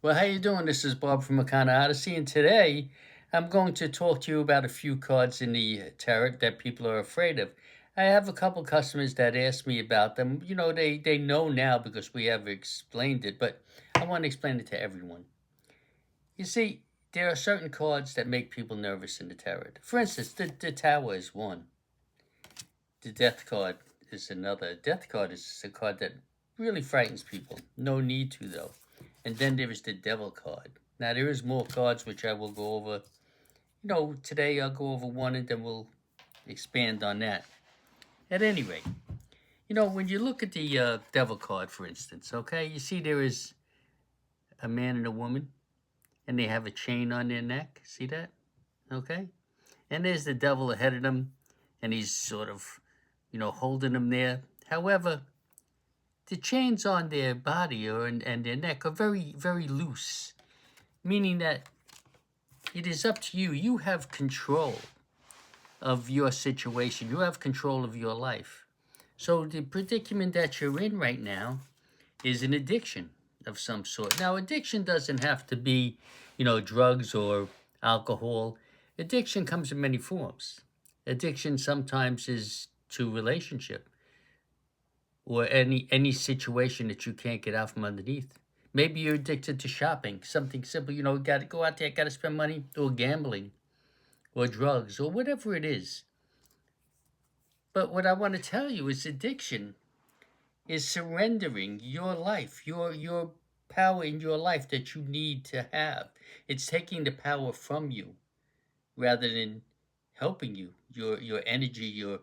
Well, how you doing? This is Bob from Makana Odyssey, and today I'm going to talk to you about a few cards in the tarot that people are afraid of. I have a couple customers that ask me about them. They know now because we have explained it, but I want to explain it to everyone. You see, there are certain cards that make people nervous in the tarot. For instance, the Tower is one. The Death card is another. Death card is a card that really frightens people. No need to, though. And then there is the Devil card. Now, there is more cards which I will go over. Today I'll go over one and then we'll expand on that. At any rate, when you look at the Devil card, for instance, okay, you see there is a man and a woman, and they have a chain on their neck. See that? Okay? And there's the devil ahead of them, and he's sort of, holding them there. However, the chains on their body and their neck are very, very loose, meaning that it is up to you. You have control of your situation. You have control of your life. So the predicament that you're in right now is an addiction of some sort. Now, addiction doesn't have to be, drugs or alcohol. Addiction comes in many forms. Addiction sometimes is to relationship or any situation that you can't get out from underneath. Maybe you're addicted to shopping, something simple. Got to go out there, got to spend money, or gambling, or drugs, or whatever it is. But what I want to tell you is addiction is surrendering your life, your power in your life that you need to have. It's taking the power from you rather than helping you. Your energy, your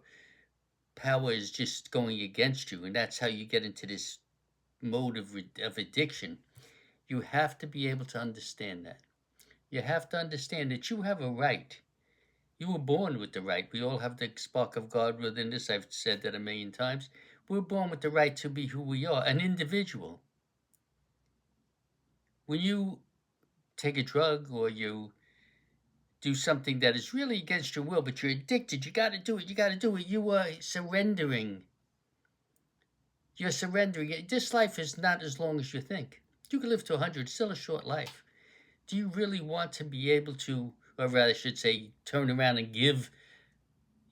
power is just going against you, and that's how you get into this mode of addiction. You have to be able to understand that. You have to understand that you have a right. You were born with the right. We all have the spark of God within us. I've said that a million times. We're born with the right to be who we are, an individual. When you take a drug or you do something that is really against your will, but you're addicted, you got to do it, you got to do it, you are surrendering. You're surrendering. This life is not as long as you think. You can live to 100, it's still a short life. Do you really want to be able to, or rather, I should say, turn around and give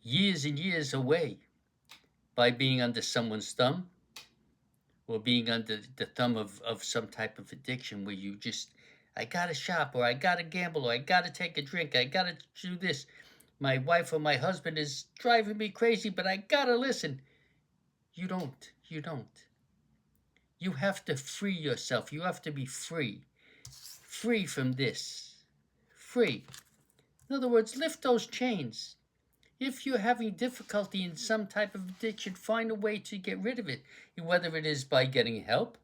years and years away by being under someone's thumb or being under the thumb of some type of addiction where you just, I gotta shop or I gotta gamble or I gotta take a drink, I gotta do this. My wife or my husband is driving me crazy, but I gotta listen. You don't. You don't. You have to free yourself. You have to be free. Free from this. Free. In other words, lift those chains. If you're having difficulty in some type of addiction, find a way to get rid of it. Whether it is by getting help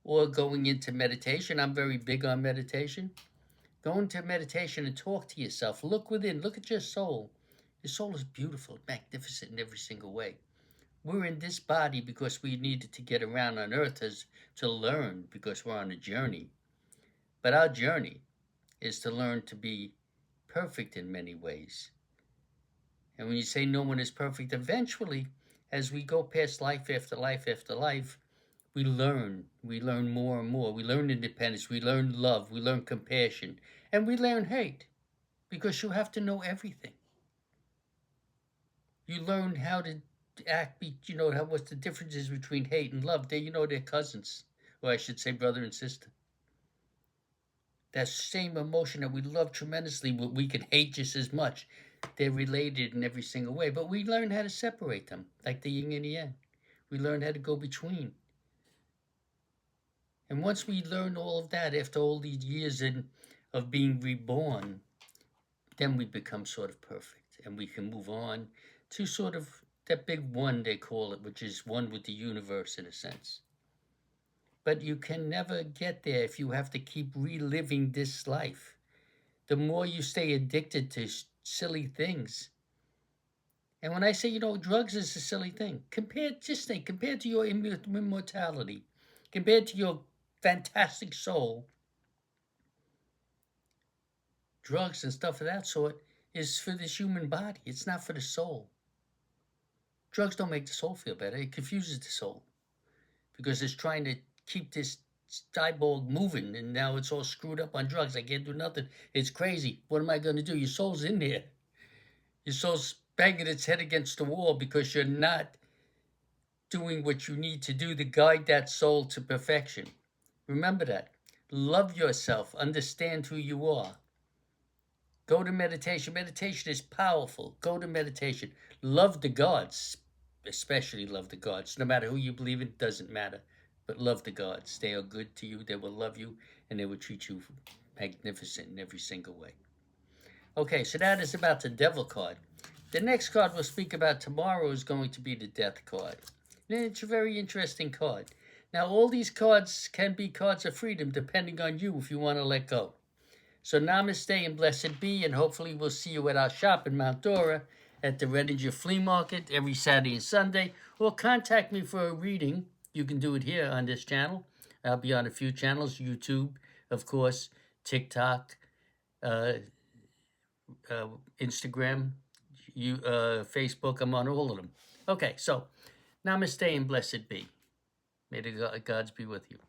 or going into meditation. I'm very big on meditation. Go into meditation and talk to yourself. Look within. Look at your soul. Your soul is beautiful, magnificent in every single way. We're in this body because we needed to get around on earth to learn because we're on a journey. But our journey is to learn to be perfect in many ways. And when you say no one is perfect, eventually, as we go past life after life after life, we learn. We learn more and more. We learn independence. We learn love. We learn compassion. And we learn hate because you have to know everything. You learn how to act, what's the differences between hate and love. They're cousins, or I should say brother and sister. That same emotion that we love tremendously, but we can hate just as much. They're related in every single way, but we learn how to separate them, like the yin and the yang. We learn how to go between. And once we learn all of that, after all these years of being reborn, then we become sort of perfect. And we can move on to sort of that big one, they call it, which is one with the universe in a sense. But you can never get there if you have to keep reliving this life. The more you stay addicted to silly things. And when I say, drugs is a silly thing, compared to your immortality, compared to your fantastic soul, drugs and stuff of that sort is for this human body. It's not for the soul. Drugs don't make the soul feel better. It confuses the soul because it's trying to keep this eyeball moving, and now it's all screwed up on drugs. I can't do nothing. It's crazy. What am I going to do? Your soul's in there. Your soul's banging its head against the wall because you're not doing what you need to do to guide that soul to perfection. Remember that. Love yourself. Understand who you are. Go to meditation. Meditation is powerful. Go to meditation. Love the gods, especially love the gods. No matter who you believe in, doesn't matter. But love the gods. They are good to you. They will love you, and they will treat you magnificent in every single way. Okay, so that is about the devil card. The next card we'll speak about tomorrow is going to be the death card. And it's a very interesting card. Now, all these cards can be cards of freedom depending on you if you want to let go. So namaste and blessed be, and hopefully we'll see you at our shop in Mount Dora at the Redinger Flea Market every Saturday and Sunday, or contact me for a reading. You can do it here on this channel. I'll be on a few channels, YouTube, of course, TikTok, Instagram, Facebook. I'm on all of them. Okay, so namaste and blessed be. May the gods be with you.